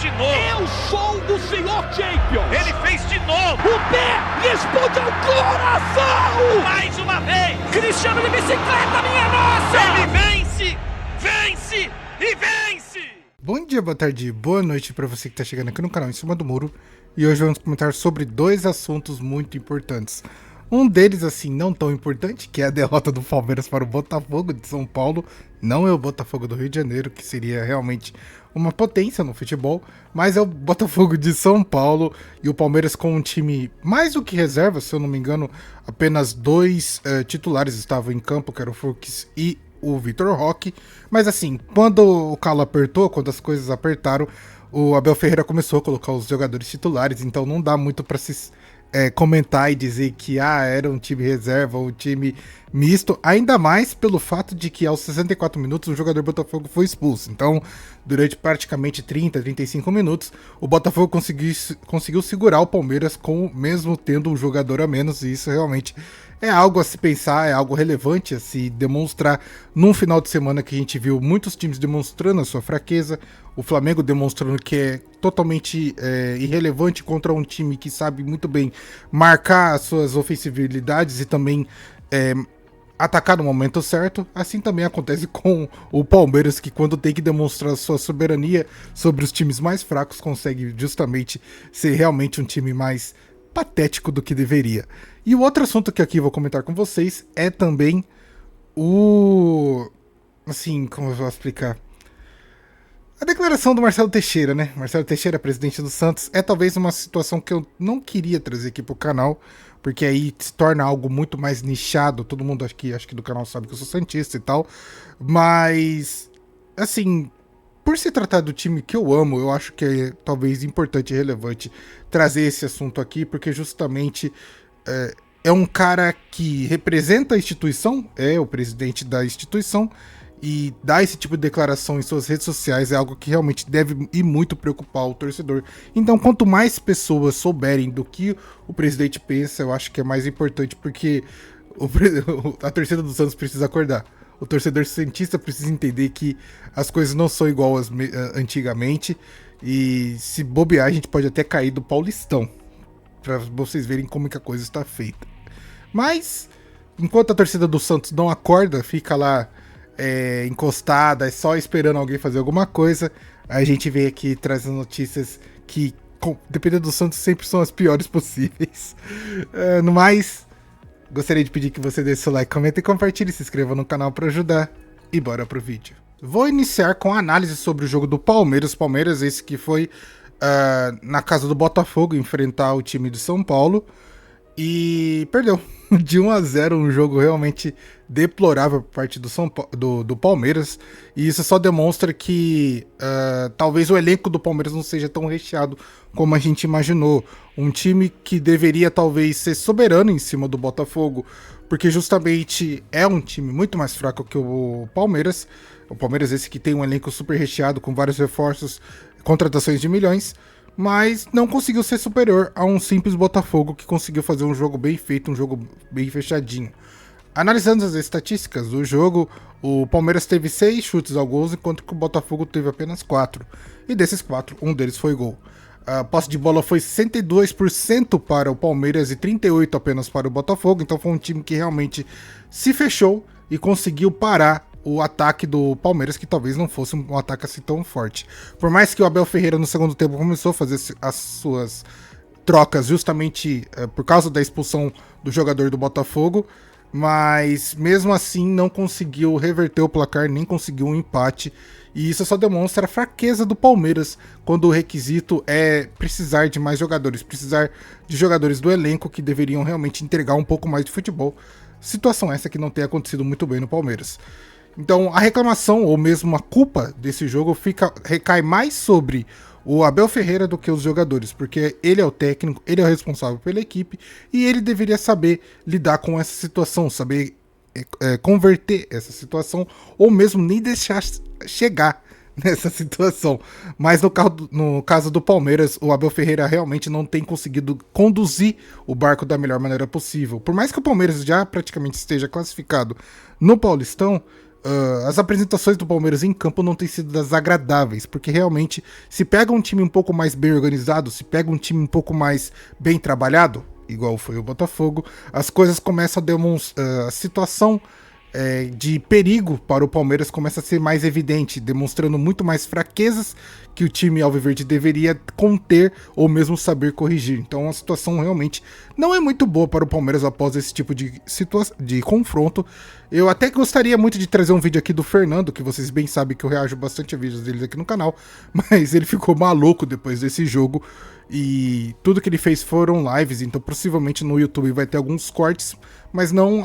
de novo. Eu sou o senhor Champions. Ele fez de novo. O pé responde ao coração. Mais uma vez. Cristiano de bicicleta, minha nossa. Ele vence, vence e vence. Bom dia, boa tarde, boa noite para você que está chegando aqui no canal Em Cima do Muro. E hoje vamos comentar sobre dois assuntos muito importantes. Um deles, assim, não tão importante, que é a derrota do Palmeiras para o Botafogo de São Paulo. Não é o Botafogo do Rio de Janeiro, que seria realmente uma potência no futebol, mas é o Botafogo de São Paulo e o Palmeiras com um time mais do que reserva, se eu não me engano, apenas dois titulares estavam em campo, que era o Fux e o Vitor Roque. Mas assim, quando o calo apertou, quando as coisas apertaram, o Abel Ferreira começou a colocar os jogadores titulares, então não dá muito para se comentar e dizer que era um time reserva ou um time misto, ainda mais pelo fato de que aos 64 minutos o jogador do Botafogo foi expulso. Então, durante praticamente 35 minutos, o Botafogo conseguiu segurar o Palmeiras mesmo tendo um jogador a menos, e isso realmente é algo a se pensar, é algo relevante a se demonstrar num final de semana que a gente viu muitos times demonstrando a sua fraqueza, o Flamengo demonstrando que é totalmente irrelevante contra um time que sabe muito bem marcar as suas ofensividades e também atacar no momento certo. Assim também acontece com o Palmeiras, que quando tem que demonstrar sua soberania sobre os times mais fracos, consegue justamente ser realmente um time mais patético do que deveria. E o outro assunto que aqui vou comentar com vocês é também assim, como eu vou explicar? A declaração do Marcelo Teixeira, né? Marcelo Teixeira, presidente do Santos, é talvez uma situação que eu não queria trazer aqui pro canal, porque aí se torna algo muito mais nichado. Todo mundo acho que do canal sabe que eu sou santista e tal. Mas, assim, por se tratar do time que eu amo, eu acho que é talvez importante e relevante trazer esse assunto aqui, porque justamente é um cara que representa a instituição, é o presidente da instituição, e dar esse tipo de declaração em suas redes sociais é algo que realmente deve ir muito preocupar o torcedor. Então, quanto mais pessoas souberem do que o presidente pensa, eu acho que é mais importante, porque a torcida do Santos precisa acordar. O torcedor santista precisa entender que as coisas não são igual antigamente, e se bobear a gente pode até cair do Paulistão, para vocês verem como que a coisa está feita. Mas, enquanto a torcida do Santos não acorda, fica lá encostada, só esperando alguém fazer alguma coisa, a gente vem aqui trazendo notícias que, dependendo do Santos, sempre são as piores possíveis. No mais, gostaria de pedir que você deixe seu like, comenta e compartilhe, se inscreva no canal para ajudar, e bora pro vídeo. Vou iniciar com a análise sobre o jogo do Palmeiras. Palmeiras, esse que foi na casa do Botafogo enfrentar o time de São Paulo e perdeu de 1-0, um jogo realmente deplorável por parte do Palmeiras, e isso só demonstra que talvez o elenco do Palmeiras não seja tão recheado como a gente imaginou. Um time que deveria talvez ser soberano em cima do Botafogo, porque justamente é um time muito mais fraco que o Palmeiras. O Palmeiras esse que tem um elenco super recheado com vários reforços, contratações de milhões, mas não conseguiu ser superior a um simples Botafogo que conseguiu fazer um jogo bem feito, um jogo bem fechadinho. Analisando as estatísticas do jogo, o Palmeiras teve 6 chutes ao gol, enquanto que o Botafogo teve apenas 4. E desses 4, um deles foi gol. A posse de bola foi 62% para o Palmeiras e 38% apenas para o Botafogo, então foi um time que realmente se fechou e conseguiu parar o ataque do Palmeiras, que talvez não fosse um ataque assim tão forte. Por mais que o Abel Ferreira no segundo tempo começou a fazer as suas trocas justamente por causa da expulsão do jogador do Botafogo, mas mesmo assim não conseguiu reverter o placar, nem conseguiu um empate, e isso só demonstra a fraqueza do Palmeiras quando o requisito é precisar de mais jogadores, precisar de jogadores do elenco que deveriam realmente entregar um pouco mais de futebol. Situação essa que não tem acontecido muito bem no Palmeiras. Então a reclamação ou mesmo a culpa desse jogo recai mais sobre o Abel Ferreira do que os jogadores, porque ele é o técnico, ele é o responsável pela equipe e ele deveria saber lidar com essa situação, saber converter essa situação ou mesmo nem deixar chegar nessa situação. Mas no caso do Palmeiras, o Abel Ferreira realmente não tem conseguido conduzir o barco da melhor maneira possível. Por mais que o Palmeiras já praticamente esteja classificado no Paulistão, as apresentações do Palmeiras em campo não têm sido das agradáveis, porque realmente se pega um time um pouco mais bem organizado, se pega um time um pouco mais bem trabalhado, igual foi o Botafogo, as coisas começam a demonstrar, a situação de perigo para o Palmeiras começa a ser mais evidente, demonstrando muito mais fraquezas que o time alviverde deveria conter ou mesmo saber corrigir. Então a situação realmente não é muito boa para o Palmeiras após esse tipo de confronto. Eu até gostaria muito de trazer um vídeo aqui do Fernando, que vocês bem sabem que eu reajo bastante a vídeos deles aqui no canal, mas ele ficou maluco depois desse jogo e tudo que ele fez foram lives, então possivelmente no YouTube vai ter alguns cortes, mas não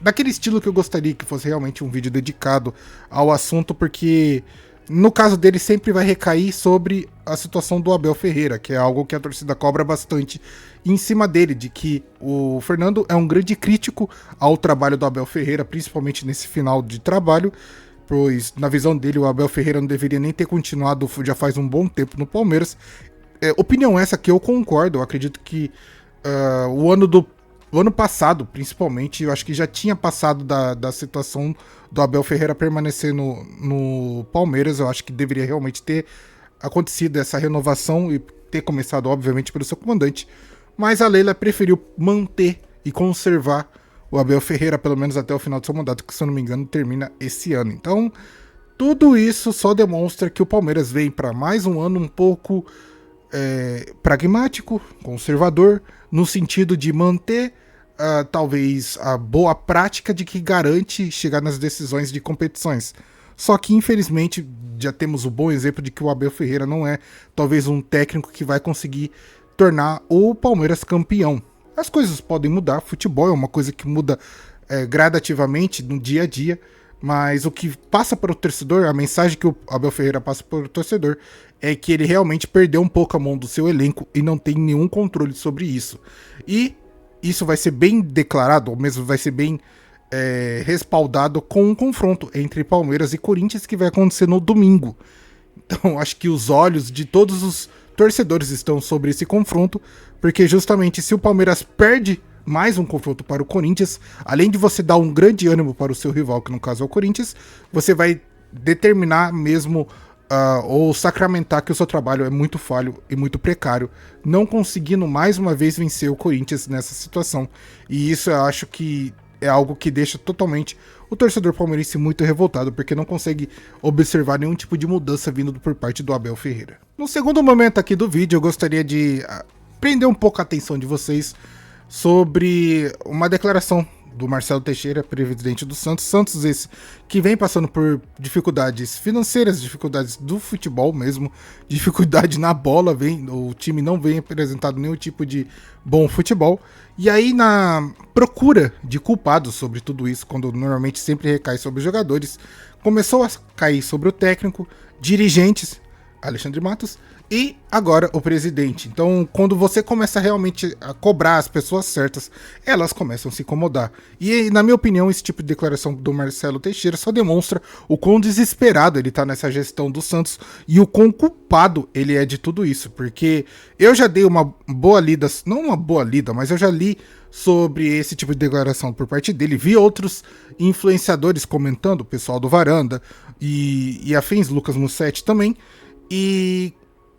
daquele estilo que eu gostaria que fosse realmente um vídeo dedicado ao assunto, porque no caso dele sempre vai recair sobre a situação do Abel Ferreira, que é algo que a torcida cobra bastante em cima dele, de que o Fernando é um grande crítico ao trabalho do Abel Ferreira, principalmente nesse final de trabalho, pois na visão dele o Abel Ferreira não deveria nem ter continuado já faz um bom tempo no Palmeiras. Opinião essa que eu concordo, eu acredito que o ano passado, principalmente, eu acho que já tinha passado da situação do Abel Ferreira permanecer no Palmeiras. Eu acho que deveria realmente ter acontecido essa renovação e ter começado, obviamente, pelo seu comandante. Mas a Leila preferiu manter e conservar o Abel Ferreira, pelo menos até o final do seu mandato, que, se eu não me engano, termina esse ano. Então, tudo isso só demonstra que o Palmeiras vem para mais um ano um pouco pragmático, conservador, no sentido de manter talvez a boa prática de que garante chegar nas decisões de competições. Só que infelizmente já temos o bom exemplo de que o Abel Ferreira não é talvez um técnico que vai conseguir tornar o Palmeiras campeão. As coisas podem mudar, futebol é uma coisa que muda gradativamente no dia a dia, mas o que passa para o torcedor, a mensagem que o Abel Ferreira passa para o torcedor é que ele realmente perdeu um pouco a mão do seu elenco e não tem nenhum controle sobre isso. E isso vai ser bem declarado, ou mesmo vai ser bem respaldado com um confronto entre Palmeiras e Corinthians que vai acontecer no domingo. Então acho que os olhos de todos os torcedores estão sobre esse confronto, porque justamente se o Palmeiras perde mais um confronto para o Corinthians, além de você dar um grande ânimo para o seu rival, que no caso é o Corinthians, você vai determinar mesmo ou sacramentar que o seu trabalho é muito falho e muito precário, não conseguindo mais uma vez vencer o Corinthians nessa situação. E isso eu acho que é algo que deixa totalmente o torcedor palmeirense muito revoltado, porque não consegue observar nenhum tipo de mudança vindo por parte do Abel Ferreira. No segundo momento aqui do vídeo, eu gostaria de prender um pouco a atenção de vocês sobre uma declaração do Marcelo Teixeira, presidente do Santos. Santos esse que vem passando por dificuldades financeiras, dificuldades do futebol mesmo, dificuldade na bola, o time não vem apresentando nenhum tipo de bom futebol. E aí, na procura de culpados sobre tudo isso, quando normalmente sempre recai sobre os jogadores, começou a cair sobre o técnico, dirigentes, Alexandre Matos, e agora o presidente. Então, quando você começa realmente a cobrar as pessoas certas, elas começam a se incomodar. E, na minha opinião, esse tipo de declaração do Marcelo Teixeira só demonstra o quão desesperado ele tá nessa gestão do Santos e o quão culpado ele é de tudo isso. Porque eu já dei uma boa lida, não uma boa lida, mas eu já li sobre esse tipo de declaração por parte dele. Vi outros influenciadores comentando, o pessoal do Varanda e afins, Lucas Mussetti também. E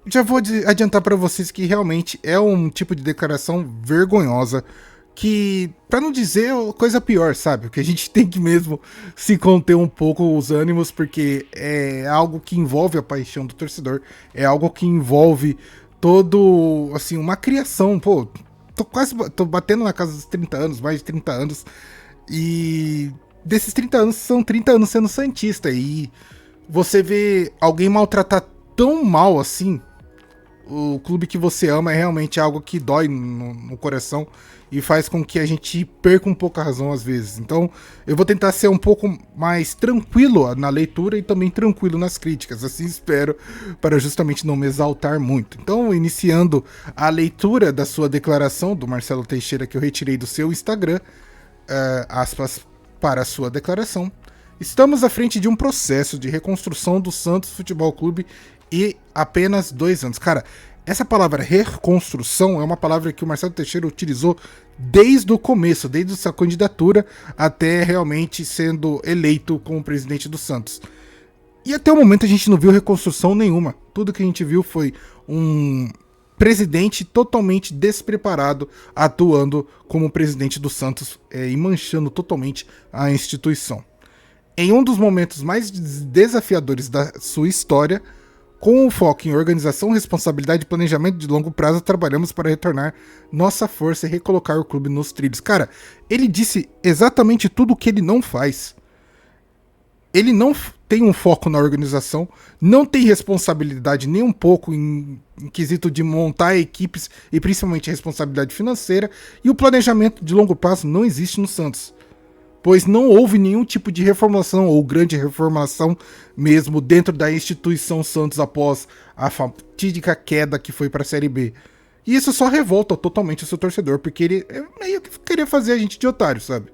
já vou adiantar para vocês que realmente é um tipo de declaração vergonhosa, que, para não dizer coisa pior, sabe? Que a gente tem que mesmo se conter um pouco os ânimos, porque é algo que envolve a paixão do torcedor, é algo que envolve todo, assim, uma criação. Pô, tô batendo na casa dos 30 anos, mais de 30 anos, e desses 30 anos são 30 anos sendo santista, e você vê alguém maltratar tão mal assim o clube que você ama é realmente algo que dói no coração e faz com que a gente perca um pouco a razão às vezes. Então eu vou tentar ser um pouco mais tranquilo na leitura e também tranquilo nas críticas, assim espero, para justamente não me exaltar muito. Então, iniciando a leitura da sua declaração do Marcelo Teixeira, que eu retirei do seu Instagram, aspas para a sua declaração: estamos à frente de um processo de reconstrução do Santos Futebol Clube e apenas 2 anos. Cara, essa palavra reconstrução é uma palavra que o Marcelo Teixeira utilizou desde o começo, desde sua candidatura até realmente sendo eleito como presidente do Santos. E até o momento a gente não viu reconstrução nenhuma. Tudo que a gente viu foi um presidente totalmente despreparado atuando como presidente do Santos e manchando totalmente a instituição. Em um dos momentos mais desafiadores da sua história, com o foco em organização, responsabilidade e planejamento de longo prazo, trabalhamos para retornar nossa força e recolocar o clube nos trilhos. Cara, ele disse exatamente tudo o que ele não faz. Ele não tem um foco na organização, não tem responsabilidade nem um pouco em quesito de montar equipes e principalmente responsabilidade financeira, e o planejamento de longo prazo não existe no Santos, pois não houve nenhum tipo de reformulação ou grande reformulação mesmo dentro da instituição Santos após a fatídica queda que foi para a Série B. E isso só revolta totalmente o seu torcedor, porque ele meio que queria fazer a gente de otário, sabe?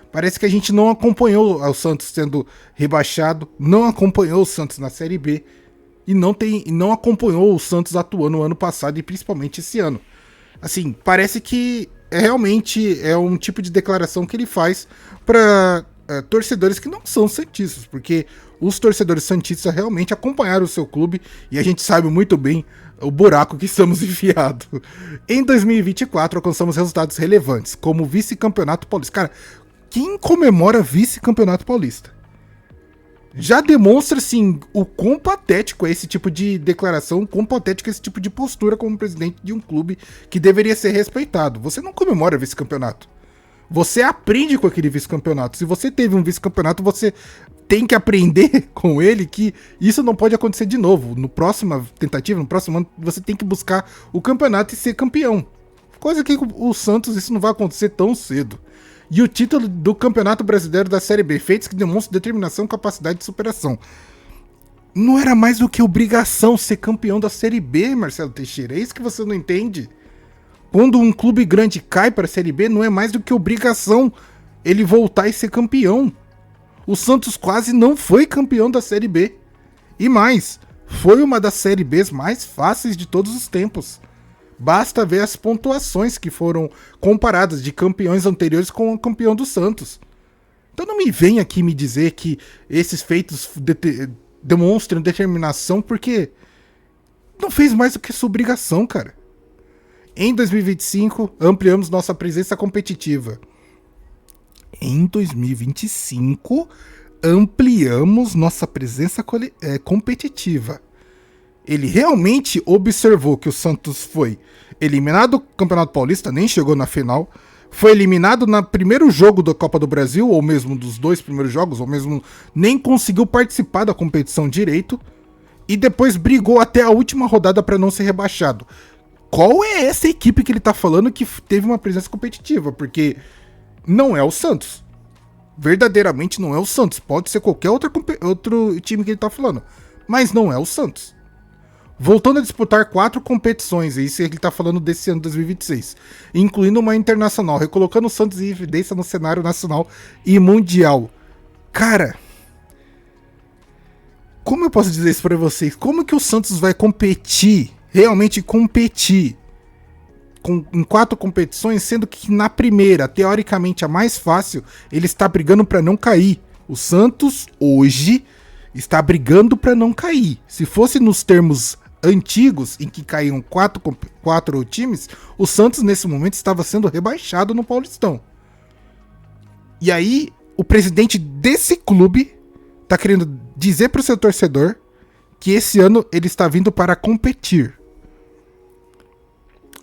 Parece que a gente não acompanhou o Santos sendo rebaixado, não acompanhou o Santos na Série B e não acompanhou o Santos atuando no ano passado e principalmente esse ano. Assim, parece que realmente é um tipo de declaração que ele faz para torcedores que não são santistas, porque os torcedores santistas realmente acompanharam o seu clube e a gente sabe muito bem o buraco que estamos enfiados. Em 2024 alcançamos resultados relevantes, como o vice-campeonato paulista. Cara, quem comemora vice-campeonato paulista? Já demonstra, assim, o quão patético é esse tipo de declaração, o quão patético é esse tipo de postura como presidente de um clube que deveria ser respeitado. Você não comemora vice-campeonato. Você aprende com aquele vice-campeonato. Se você teve um vice-campeonato, você tem que aprender com ele que isso não pode acontecer de novo. No próxima tentativa, no próximo ano, você tem que buscar o campeonato e ser campeão. Coisa que o Santos, isso não vai acontecer tão cedo. E o título do Campeonato Brasileiro da Série B, feitos que demonstram determinação e capacidade de superação. Não era mais do que obrigação ser campeão da Série B, Marcelo Teixeira. É isso que você não entende? Quando um clube grande cai para a Série B, não é mais do que obrigação ele voltar e ser campeão. O Santos quase não foi campeão da Série B. E mais, foi uma das Série Bs mais fáceis de todos os tempos. Basta ver as pontuações que foram comparadas de campeões anteriores com o campeão do Santos. Então não me venha aqui me dizer que esses feitos demonstram determinação, porque não fez mais do que sua obrigação, cara. Em 2025, ampliamos nossa presença competitiva. Em 2025, ampliamos nossa presença competitiva. Ele realmente observou que o Santos foi eliminado do Campeonato Paulista, nem chegou na final, foi eliminado no primeiro jogo da Copa do Brasil, ou mesmo dos dois primeiros jogos, ou mesmo nem conseguiu participar da competição direito, e depois brigou até a última rodada para não ser rebaixado. Qual é essa equipe que ele tá falando que teve uma presença competitiva? Porque não é o Santos. Verdadeiramente não é o Santos. Pode ser qualquer outro time que ele tá falando, mas não é o Santos. Voltando a disputar 4 competições, isso ele está falando desse ano 2026, incluindo uma internacional, recolocando o Santos em evidência no cenário nacional e mundial. Cara, como eu posso dizer isso para vocês? Como que o Santos vai competir, realmente competir, em 4 competições, sendo que na primeira, teoricamente a mais fácil, ele está brigando para não cair? O Santos, hoje, está brigando para não cair. Se fosse nos termos antigos, em que caíram 4 times, o Santos nesse momento estava sendo rebaixado no Paulistão. E aí, o presidente desse clube está querendo dizer para o seu torcedor que esse ano ele está vindo para competir.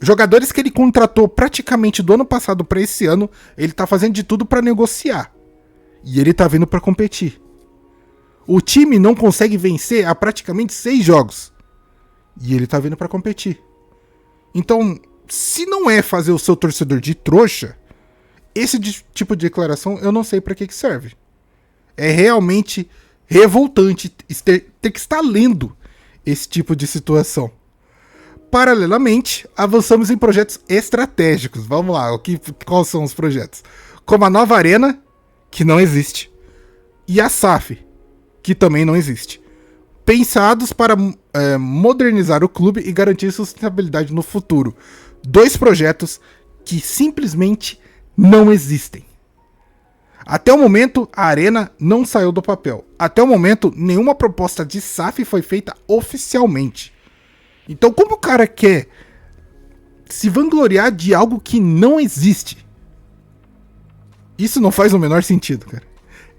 Jogadores que ele contratou praticamente do ano passado para esse ano, ele está fazendo de tudo para negociar. E ele está vindo para competir. O time não consegue vencer há praticamente 6 jogos. E ele tá vindo pra competir. Então, se não é fazer o seu torcedor de trouxa, esse tipo de declaração eu não sei pra que serve. É realmente revoltante ter que estar lendo esse tipo de situação. Paralelamente, avançamos em projetos estratégicos. Vamos lá, quais são os projetos? Como a nova Arena, que não existe. E a SAF, que também não existe. Pensados para modernizar o clube e garantir sustentabilidade no futuro. 2 projetos que simplesmente não existem. Até o momento, a Arena não saiu do papel. Até o momento, nenhuma proposta de SAF foi feita oficialmente. Então, como o cara quer se vangloriar de algo que não existe? Isso não faz o menor sentido, cara.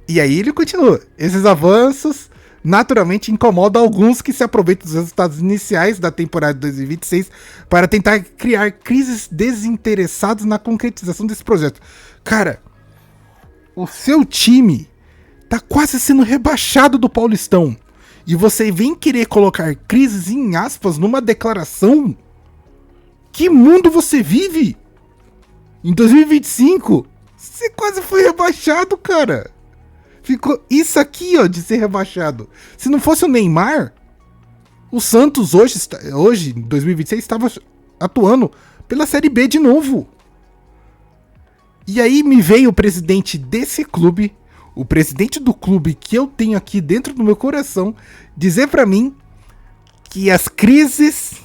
E aí ele continua. Esses avanços naturalmente incomodam alguns que se aproveitam dos resultados iniciais da temporada de 2026 para tentar criar crises desinteressadas na concretização desse projeto. Cara, o seu time tá quase sendo rebaixado do Paulistão. E você vem querer colocar crises em aspas numa declaração? Que mundo você vive? Em 2025, você quase foi rebaixado, cara. Ficou isso aqui, ó, de ser rebaixado. Se não fosse o Neymar, o Santos hoje em 2026, estava atuando pela Série B de novo. E aí me veio o presidente desse clube, o presidente do clube que eu tenho aqui dentro do meu coração, dizer pra mim que as crises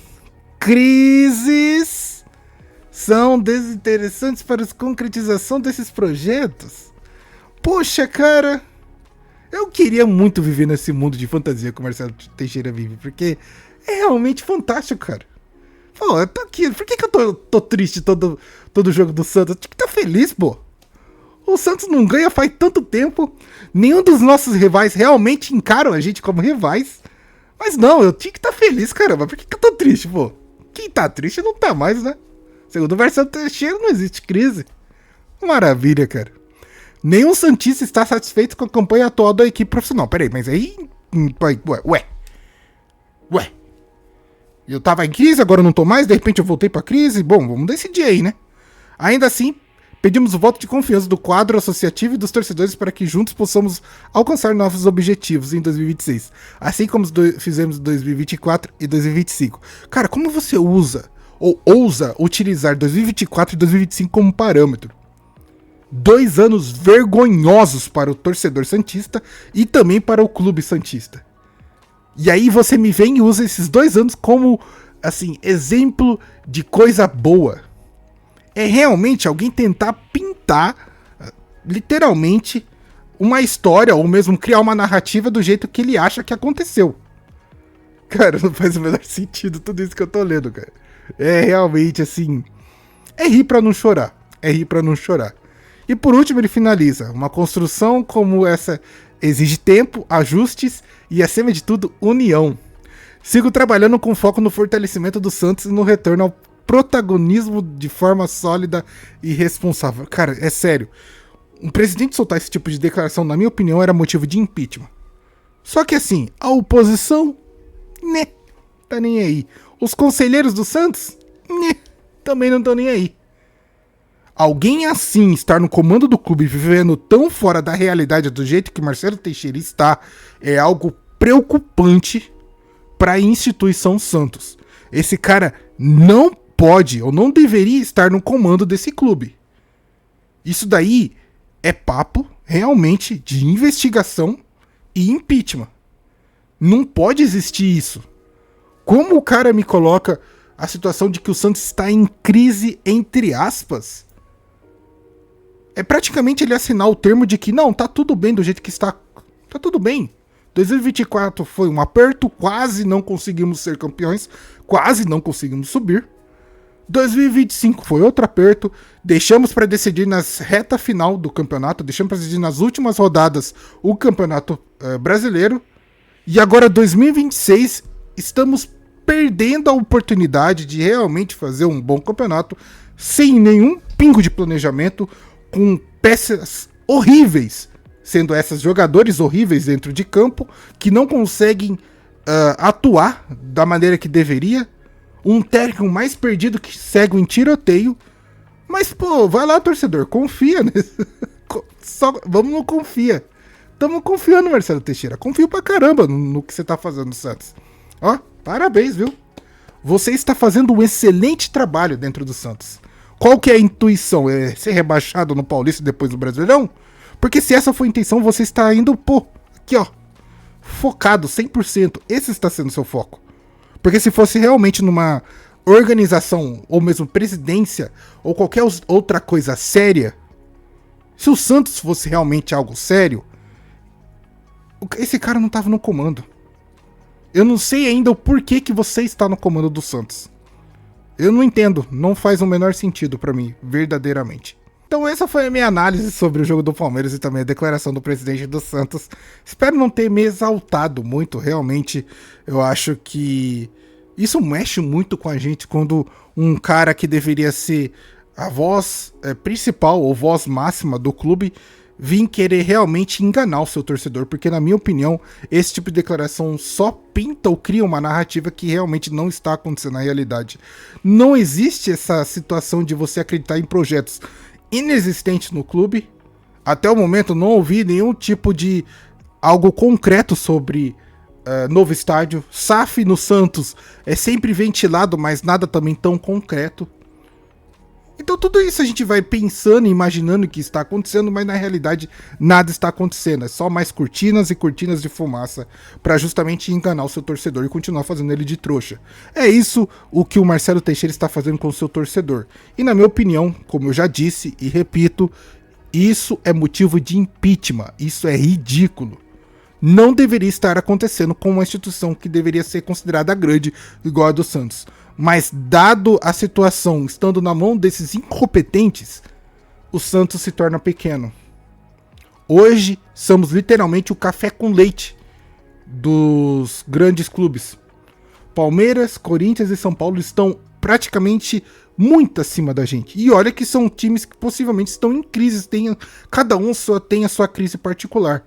são desinteressantes para a concretização desses projetos. Poxa, cara, eu queria muito viver nesse mundo de fantasia que o Marcelo Teixeira vive, porque é realmente fantástico, cara. Pô, eu tô aqui, por que eu tô triste todo jogo do Santos? Eu tinha que estar feliz, pô. O Santos não ganha faz tanto tempo, nenhum dos nossos rivais realmente encaram a gente como rivais. Mas não, eu tinha que estar feliz, caramba. Por que eu tô triste, pô? Quem tá triste não tá mais, né? Segundo o Marcelo Teixeira, não existe crise. Maravilha, cara. Nenhum santista está satisfeito com a campanha atual da equipe profissional. Peraí, mas aí... Ué. Eu tava em crise, agora eu não tô mais, de repente eu voltei pra crise. Bom, vamos decidir aí, né? Ainda assim, pedimos o voto de confiança do quadro associativo e dos torcedores para que juntos possamos alcançar novos objetivos em 2026. Assim como fizemos em 2024 e 2025. Cara, como você usa ou ousa utilizar 2024 e 2025 como parâmetro? 2 anos vergonhosos para o torcedor santista e também para o clube santista. E aí você me vem e usa esses 2 anos como, assim, exemplo de coisa boa. É realmente alguém tentar pintar, literalmente, uma história ou mesmo criar uma narrativa do jeito que ele acha que aconteceu. Cara, não faz o menor sentido tudo isso que eu tô lendo, cara. É realmente, assim, é rir pra não chorar. E por último ele finaliza: uma construção como essa exige tempo, ajustes e, acima de tudo, união. Sigo trabalhando com foco no fortalecimento do Santos e no retorno ao protagonismo de forma sólida e responsável. Cara, é sério. Um presidente soltar esse tipo de declaração, na minha opinião, era motivo de impeachment. Só que assim, a oposição, né, tá nem aí. Os conselheiros do Santos, né, também não estão nem aí. Alguém assim estar no comando do clube vivendo tão fora da realidade do jeito que Marcelo Teixeira está é algo preocupante para a instituição Santos. Esse cara não pode ou não deveria estar no comando desse clube. Isso daí é papo realmente de investigação e impeachment. Não pode existir isso. Como o cara me coloca a situação de que o Santos está em crise entre aspas? É praticamente ele assinar o termo de que não, tá tudo bem do jeito que está. Tá tudo bem. 2024 foi um aperto, quase não conseguimos ser campeões, quase não conseguimos subir. 2025 foi outro aperto, deixamos para decidir nas reta final do campeonato, deixamos para decidir nas últimas rodadas o campeonato brasileiro. E agora 2026 estamos perdendo a oportunidade de realmente fazer um bom campeonato sem nenhum pingo de planejamento, com peças horríveis, sendo essas jogadores horríveis dentro de campo, que não conseguem atuar da maneira que deveria, um técnico mais perdido que segue em tiroteio. Mas, pô, vai lá, torcedor, confia nesse... Vamos no confia. Tamo confiando, Marcelo Teixeira. Confio pra caramba no que você tá fazendo, Santos. Ó, parabéns, viu? Você está fazendo um excelente trabalho dentro do Santos. Qual que é a intuição? É ser rebaixado no Paulista depois do Brasileirão? Porque se essa for a intenção, você está indo, pô, aqui ó, focado 100%. Esse está sendo seu foco. Porque se fosse realmente numa organização, ou mesmo presidência, ou qualquer outra coisa séria, se o Santos fosse realmente algo sério, esse cara não tava no comando. Eu não sei ainda o porquê que você está no comando do Santos. Eu não entendo, não faz o menor sentido pra mim, verdadeiramente. Então essa foi a minha análise sobre o jogo do Palmeiras e também a declaração do presidente do Santos. Espero não ter me exaltado muito, realmente. Eu acho que isso mexe muito com a gente quando um cara que deveria ser a voz principal ou voz máxima do clube vir querer realmente enganar o seu torcedor, porque na minha opinião, esse tipo de declaração só pinta ou cria uma narrativa que realmente não está acontecendo na realidade. Não existe essa situação de você acreditar em projetos inexistentes no clube. Até o momento não ouvi nenhum tipo de algo concreto sobre novo estádio. SAF no Santos é sempre ventilado, mas nada também tão concreto. Então tudo isso a gente vai pensando e imaginando que está acontecendo, mas na realidade nada está acontecendo. É só mais cortinas e cortinas de fumaça para justamente enganar o seu torcedor e continuar fazendo ele de trouxa. É isso o que o Marcelo Teixeira está fazendo com o seu torcedor. E na minha opinião, como eu já disse e repito, isso é motivo de impeachment. Isso é ridículo. Não deveria estar acontecendo com uma instituição que deveria ser considerada grande, igual a do Santos. Mas, dado a situação estando na mão desses incompetentes, o Santos se torna pequeno. Hoje, somos literalmente o café com leite dos grandes clubes. Palmeiras, Corinthians e São Paulo estão praticamente muito acima da gente. E olha que são times que possivelmente estão em crise, cada um tem a sua crise particular.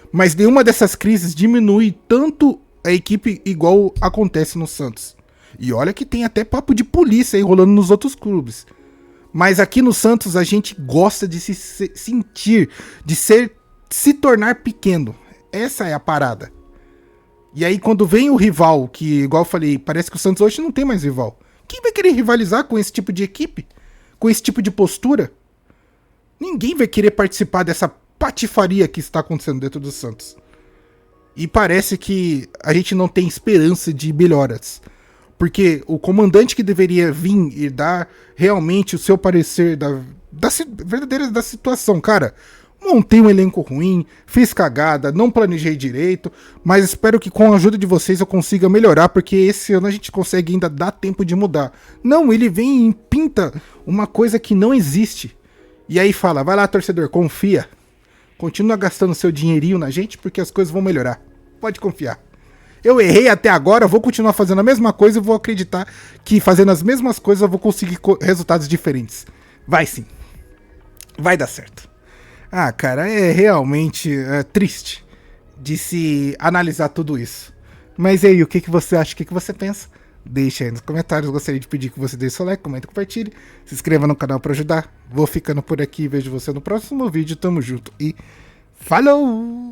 Mas nenhuma dessas crises diminui tanto a equipe igual acontece no Santos. E olha que tem até papo de polícia aí rolando nos outros clubes. Mas aqui no Santos a gente gosta de se sentir, de se tornar pequeno. Essa é a parada. E aí quando vem o rival, que igual eu falei, parece que o Santos hoje não tem mais rival. Quem vai querer rivalizar com esse tipo de equipe? Com esse tipo de postura? Ninguém vai querer participar dessa patifaria que está acontecendo dentro do Santos. E parece que a gente não tem esperança de melhoras. Porque o comandante que deveria vir e dar realmente o seu parecer verdadeira da situação, cara, montei um elenco ruim, fiz cagada, não planejei direito, mas espero que com a ajuda de vocês eu consiga melhorar, porque esse ano a gente consegue ainda dar tempo de mudar. Não, ele vem e pinta uma coisa que não existe. E aí fala, vai lá torcedor, confia. Continua gastando seu dinheirinho na gente porque as coisas vão melhorar. Pode confiar. Eu errei até agora, vou continuar fazendo a mesma coisa e vou acreditar que fazendo as mesmas coisas eu vou conseguir resultados diferentes. Vai sim. Vai dar certo. Ah, cara, é realmente triste de se analisar tudo isso. Mas e aí, o que você acha? O que você pensa? Deixa aí nos comentários. Gostaria de pedir que você deixe seu like, comente, compartilhe. Se inscreva no canal para ajudar. Vou ficando por aqui. Vejo você no próximo vídeo. Tamo junto e falou!